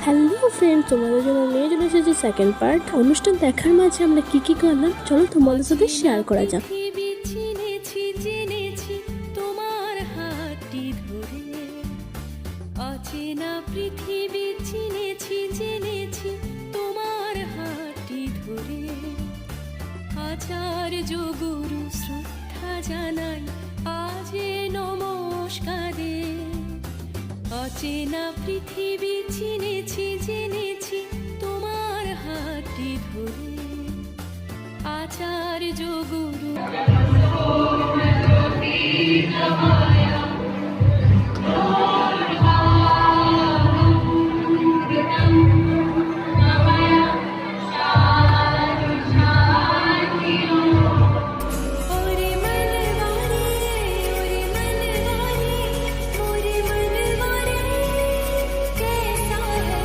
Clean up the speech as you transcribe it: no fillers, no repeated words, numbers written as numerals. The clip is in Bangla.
হ্যালো ফ্রেন্ড, তোমাদের জন্য নিয়ে চলে এসেছি সেকেন্ড পার্ট। অনুষ্ঠান দেখার মাঝে আমরা কি করলাম চলো তোমাদের সাথে শেয়ার করা যাক। তোমার হাতটি ধরে অচেনা পৃথিবী চিনেছি জেনেছি তোমার হাতটি ধরে। আচার্য গুরু শ্রদ্ধা জানাই আজ নমস্কারে। অচেনা পৃথিবী চিনেছি জেনেছি তোমার হাতটি ধরে। আচার্য গুরু